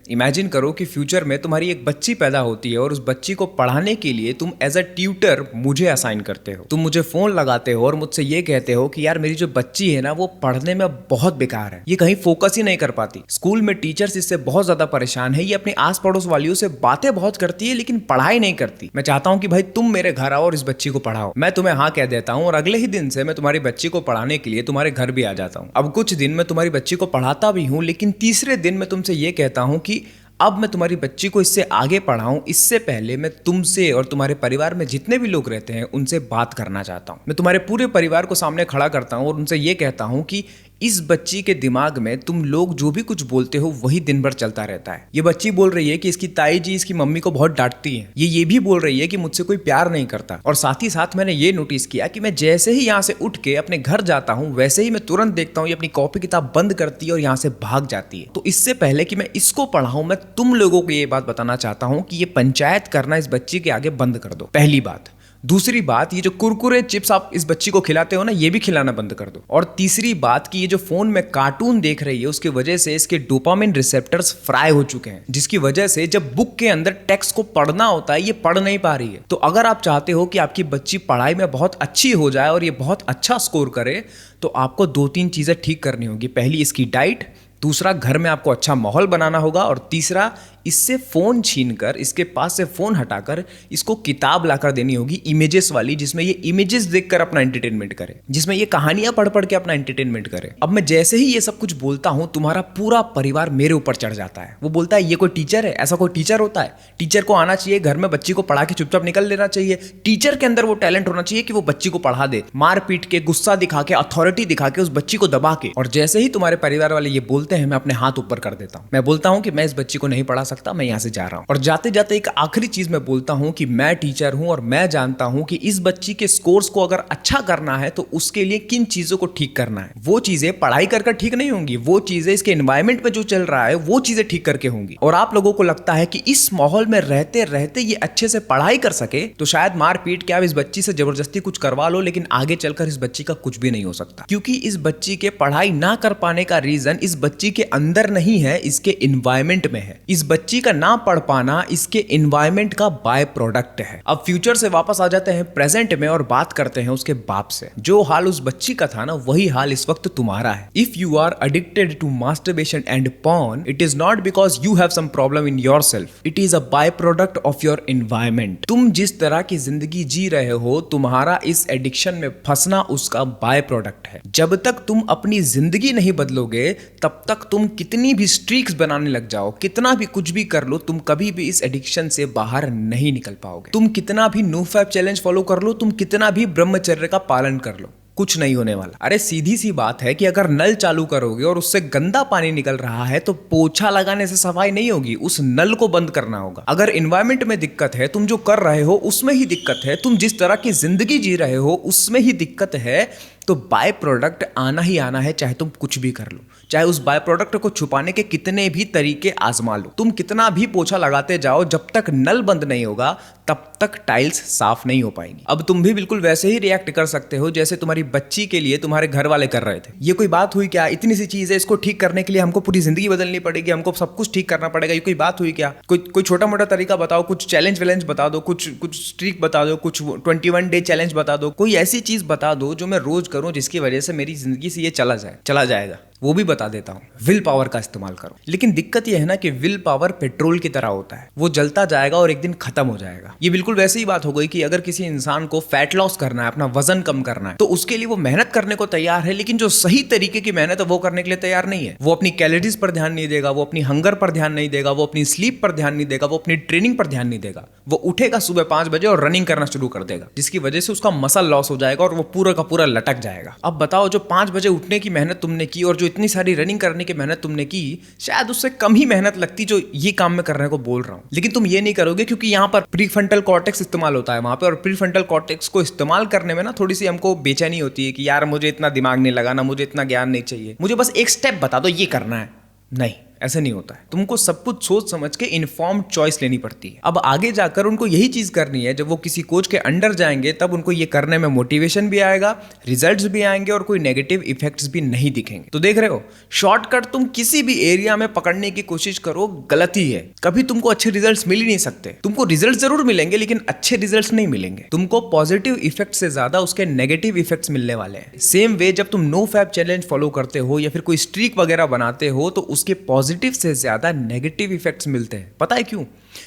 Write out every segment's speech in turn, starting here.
Imagine करो कि future में तुम्हारी एक बच्ची पैदा होती है और उस बच्ची को पढ़ाने के लिए तुम एज अ ट्यूटर मुझे असाइन करते हो। तुम मुझे फोन लगाते हो और मुझसे ये कहते हो कि यार मेरी जो बच्ची है ना वो पढ़ने में बहुत बेकार है, ये कहीं फोकस ही नहीं कर पाती। स्कूल में टीचर्स इससे बहुत ज्यादा परेशान है, ये अपने आस पड़ोस वालियों से बातें बहुत करती है लेकिन पढ़ाई नहीं करती। मैं चाहता हूँ कि भाई तुम मेरे घर आओ और इस बच्ची को पढ़ाओ। मैं तुम्हें हाँ कह देता हूँ और अगले ही दिन से मैं तुम्हारी बच्ची को पढ़ाने के लिए तुम्हारे घर भी आ जाता हूँ। अब कुछ दिन मैं तुम्हारी बच्ची को पढ़ाता भी हूँ, लेकिन तीसरे दिन मैं तुमसे ये कहता हूँ कि अब मैं तुम्हारी बच्ची को इससे आगे पढ़ाऊं, इससे पहले मैं तुमसे और तुम्हारे परिवार में जितने भी लोग रहते हैं उनसे बात करना चाहता हूं। मैं तुम्हारे पूरे परिवार को सामने खड़ा करता हूं और उनसे ये कहता हूं कि इस बच्ची के दिमाग में तुम लोग जो भी कुछ बोलते हो वही दिन भर चलता रहता है। ये बच्ची बोल रही है कि इसकी ताई जी इसकी मम्मी को बहुत डांटती हैं। ये भी बोल रही है कि मुझसे कोई प्यार नहीं करता। और साथ ही साथ मैंने ये नोटिस किया कि मैं जैसे ही यहाँ से उठ के अपने घर जाता हूँ वैसे ही मैं तुरंत देखता हूँ ये अपनी कॉपी किताब बंद करती है और यहाँ से भाग जाती है। तो इससे पहले कि मैं इसको पढ़ाऊं, मैं तुम लोगों को ये बात बताना चाहता हूँ कि ये पंचायत करना इस बच्ची के आगे बंद कर दो, पहली बात। दूसरी बात, ये जो कुरकुरे चिप्स आप इस बच्ची को खिलाते हो ना, ये भी खिलाना बंद कर दो। और तीसरी बात कि ये जो फोन में कार्टून देख रही है उसकी वजह से इसके डोपामिन रिसेप्टर्स फ्राई हो चुके हैं, जिसकी वजह से जब बुक के अंदर टेक्स्ट को पढ़ना होता है ये पढ़ नहीं पा रही है। तो अगर आप चाहते हो कि आपकी बच्ची पढ़ाई में बहुत अच्छी हो जाए और ये बहुत अच्छा स्कोर करे तो आपको 2-3 चीजें ठीक करनी होगी। पहली इसकी डाइट, दूसरा घर में आपको अच्छा माहौल बनाना होगा, और तीसरा इससे फोन छीनकर, इसके पास से फोन हटाकर इसको किताब लाकर देनी होगी इमेजेस वाली, जिसमें ये इमेजेस देखकर अपना एंटरटेनमेंट करे, जिसमें ये कहानियां पढ़ पढ़ के अपना एंटरटेनमेंट करे। अब मैं जैसे ही ये सब कुछ बोलता हूं तुम्हारा पूरा परिवार मेरे ऊपर चढ़ जाता है। वो बोलता है ये कोई टीचर है? ऐसा कोई टीचर होता है? टीचर को आना चाहिए घर में बच्ची को पढ़ा के चुपचाप निकल लेना चाहिए। टीचर के अंदर वो टैलेंट होना चाहिए कि वो बच्ची को पढ़ा दे, मार पीट के, गुस्सा दिखा के, अथॉरिटी दिखा के, उस बच्ची को दबा के। और जैसे ही तुम्हारे परिवार वाले ये बोलते हैं मैं अपने हाथ ऊपर कर देता हूं। मैं बोलता हूं कि मैं इस बच्ची को नहीं पढ़ा सकता, मैं यहां से जा रहा हूं। और जाते जाते एक आखिरी चीज मैं बोलता हूं कि मैं टीचर हूं और मैं जानता हूं कि इस बच्ची के स्कोर्स को अगर अच्छा करना है तो उसके लिए किन चीजों को ठीक करना है। वो चीजें पढ़ाई कर ठीक नहीं होंगी, वो चीजें इसके एनवायरमेंट में जो चल रहा है वो चीजें ठीक करके होंगी। और आप लोगों को लगता है कि इस माहौल में रहते रहते ये अच्छे से पढ़ाई कर सके तो शायद मार पीट के आप इस बच्ची से जबरदस्ती कुछ करवा लो, लेकिन आगे चलकर इस बच्ची का कुछ भी नहीं हो सकता। क्योंकि इस बच्ची के पढ़ाई ना कर पाने का रीजन इस बच्ची के अंदर नहीं है, इसके एनवायरमेंट में है। इस बच्ची का ना पढ़ पाना इसके एनवायरमेंट का बाय प्रोडक्ट है। अब फ्यूचर से वापस आ जाते हैं प्रेजेंट में और बात करते हैं उसके बाप से। जो हाल उस बच्ची का था ना वही हाल इस वक्त तुम्हारा है। If you are addicted to masturbation and porn, it is not because you have some problem in yourself, it is a by product of your environment. तुम जिस तरह की जिंदगी जी रहे हो, तुम्हारा इस एडिक्शन में फंसना उसका बाय प्रोडक्ट है। जब तक तुम अपनी जिंदगी नहीं बदलोगे तब तक तुम कितनी भी स्ट्रीक्स बनाने लग जाओ, कितना भी कुछ भी कर लो, तुम कभी भी इस एडिक्शन से बाहर नहीं निकल पाओगे। तुम कितना भी नो फैप चैलेंज फॉलो कर लो, तुम कितना भी ब्रह्मचर्य का पालन कर लो, कुछ नहीं होने वाला। अरे सीधी सी बात है कि अगर नल चालू करोगे और उससे गंदा पानी निकल रहा है तो पोछा लगाने से सफाई नहीं होगी, उस नल को बंद करना होगा। अगर एनवायरमेंट में दिक्कत है, तुम जो कर रहे हो उसमें ही दिक्कत है, तुम जिस तरह की जिंदगी जी रहे हो उसमें ही दिक्कत है, तो बाय प्रोडक्ट आना ही आना है, चाहे तुम कुछ भी कर लो, चाहे उस बाय प्रोडक्ट को छुपाने के कितने भी तरीके आजमा लो। तुम कितना भी पोछा लगाते जाओ, जब तक नल बंद नहीं होगा तब तक टाइल्स साफ नहीं हो पाएंगी। अब तुम भी बिल्कुल वैसे ही रिएक्ट कर सकते हो जैसे तुम्हारी बच्ची के लिए तुम्हारे घर वाले कर रहे थे। ये कोई बात हुई क्या? इतनी सी चीज है, इसको ठीक करने के लिए हमको पूरी जिंदगी बदलनी पड़ेगी, हमको सब कुछ ठीक करना पड़ेगा, ये कोई बात हुई क्या? कोई छोटा मोटा तरीका बताओ, कुछ चैलेंज वैलेंज बता दो, कुछ स्ट्रीक बता दो, कुछ 21 डे चैलेंज बता दो, कोई ऐसी चीज बता दो जो मैं रोज करूं जिसकी वजह से मेरी जिंदगी से ये चला जाएगा। वो भी बता देता हूं। विल पावर का इस्तेमाल करो। लेकिन दिक्कत यह है ना कि विल पावर पेट्रोल की तरह होता है, वो जलता जाएगा और एक दिन खत्म हो जाएगा। ये बिल्कुल वैसे ही बात हो गई कि अगर किसी इंसान को फैट लॉस करना है, अपना वजन कम करना है, तो उसके लिए वो मेहनत करने को तैयार है, लेकिन जो सही तरीके की मेहनत है वो करने के लिए तैयार नहीं है। वो अपनी कैलोरीज पर ध्यान नहीं देगा, वो अपनी हंगर पर ध्यान नहीं देगा, वो अपनी स्लीप पर ध्यान नहीं देगा, वो अपनी ट्रेनिंग पर ध्यान नहीं देगा। वो उठेगा सुबह 5 बजे और रनिंग करना शुरू कर देगा, जिसकी वजह से उसका मसल लॉस हो जाएगा और वो पूरा का पूरा लटक जाएगा। अब बताओ, जो 5 बजे उठने की मेहनत तुमने की और जो इतनी सारी रनिंग करने की मेहनत तुमने की, शायद उससे कम ही मेहनत लगती जो ये काम में करने को बोल रहा हूं। लेकिन तुम ये नहीं करोगे क्योंकि यहां पर प्रीफ्रंटल कॉर्टेक्स इस्तेमाल होता है वहां पे, और प्रीफ्रंटल कॉर्टेक्स को इस्तेमाल करने में ना थोड़ी सी हमको बेचैनी होती है कि यार मुझे इतना दिमाग नहीं लगाना, मुझे इतना ज्ञान नहीं चाहिए, मुझे बस एक स्टेप बता दो, ये करना है। नहीं, ऐसे नहीं होता है। तुमको सब कुछ सोच समझ के इन्फॉर्म्ड चॉइस लेनी पड़ती है। अब आगे जाकर उनको यही चीज करनी है, जब वो किसी कोच के अंडर जाएंगे तब उनको ये करने में मोटिवेशन भी आएगा, रिजल्ट्स भी आएंगे और कोई नेगेटिव इफेक्ट्स भी नहीं दिखेंगे। तो देख रहे हो, शॉर्टकट तुम किसी भी एरिया में पकड़ने की कोशिश करो, गलती है। कभी तुमको अच्छे रिजल्ट्स मिल ही नहीं सकते। तुमको रिजल्ट जरूर मिलेंगे लेकिन अच्छे रिजल्ट्स नहीं मिलेंगे। तुमको पॉजिटिव इफेक्ट से ज्यादा उसके नेगेटिव इफेक्ट्स मिलने वाले हैं। सेम वे जब तुम नो फैप चैलेंज फॉलो करते हो या फिर कोई स्ट्रीक वगैरह बनाते हो तो उसके पॉजिटिव से ज्यादा नेगेटिव इफेक्ट्स मिलते हैं। पता है क्यों?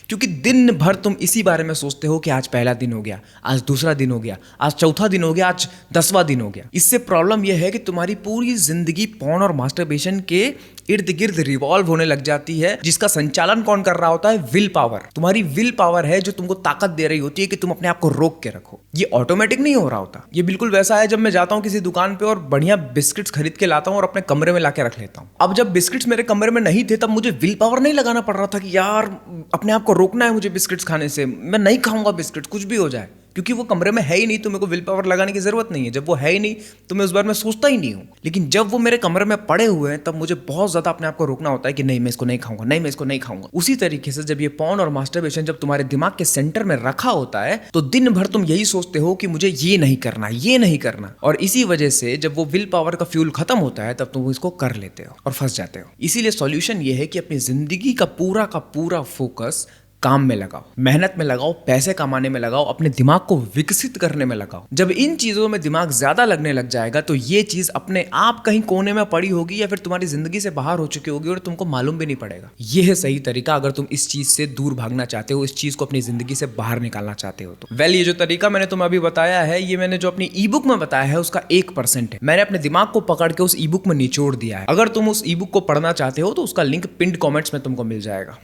क्योंकि दिन भर तुम इसी बारे में सोचते हो कि आज पहला दिन हो गया, आज दूसरा दिन हो गया, आज चौथा दिन हो गया, आज 10वां दिन हो गया। इससे प्रॉब्लम यह है कि तुम्हारी पूरी जिंदगी पॉर्न और मास्टरबेशन के इर्द गिर्द रिवॉल्व होने लग जाती है, जिसका संचालन कौन कर रहा होता है? Will power. तुम्हारी विल पावर है जो तुमको ताकत दे रही होती है कि तुम अपने आप को रोक के रखो। ये ऑटोमेटिक नहीं हो रहा होता। ये बिल्कुल वैसा है जब मैं जाता हूँ किसी दुकान पे और बढ़िया बिस्किट्स खरीद के लाता हूँ और अपने कमरे में लाके रख लेता हूँ। अब जब बिस्किट्स मेरे कमरे में नहीं थे तब मुझे विल पावर नहीं लगाना पड़ रहा था कि यार अपने आप को रोकना है मुझे बिस्किट्स खाने से, मैं नहीं खाऊंगा बिस्किट्स, कुछ भी हो जाए, क्योंकि वो कमरे में है ही नहीं तो मेरे को विल पावर लगाने की जरूरत नहीं है। जब वो है ही नहीं तो मैं उस बारे में सोचता ही नहीं हूँ। लेकिन जब वो मेरे कमरे में पड़े हुए हैं तब मुझे बहुत ज्यादा अपने आप को रोकना होता है कि नहीं मैं इसको नहीं खाऊंगा, नहीं मैं इसको नहीं खाऊंगा। उसी तरीके से जब ये पॉर्न और मास्टरबेशन जब तुम्हारे दिमाग के सेंटर में रखा होता है तो दिन भर तुम यही सोचते हो कि मुझे ये नहीं करना, ये नहीं करना, और इसी वजह से जब वो विल पावर का फ्यूल खत्म होता है तब तुम इसको कर लेते हो और फंस जाते हो। इसीलिए सॉल्यूशन ये है कि अपनी जिंदगी का पूरा फोकस काम में लगाओ, मेहनत में लगाओ, पैसे कमाने में लगाओ, अपने दिमाग को विकसित करने में लगाओ। जब इन चीजों में दिमाग ज्यादा लगने लग जाएगा तो ये चीज अपने आप कहीं कोने में पड़ी होगी या फिर तुम्हारी जिंदगी से बाहर हो चुकी होगी और तुमको मालूम भी नहीं पड़ेगा। ये है सही तरीका अगर तुम इस चीज से दूर भागना चाहते हो, इस चीज को अपनी जिंदगी से बाहर निकालना चाहते हो तो। ये जो तरीका मैंने तुम्हें अभी बताया है, ये मैंने जो अपनी ई बुक में बताया है उसका 1% है। मैंने अपने दिमाग को पकड़ के उस ई बुक में निचोड़ दिया है। अगर तुम उस ई बुक को पढ़ना चाहते हो तो उसका लिंक पिंड कॉमेंट्स में तुमको मिल जाएगा।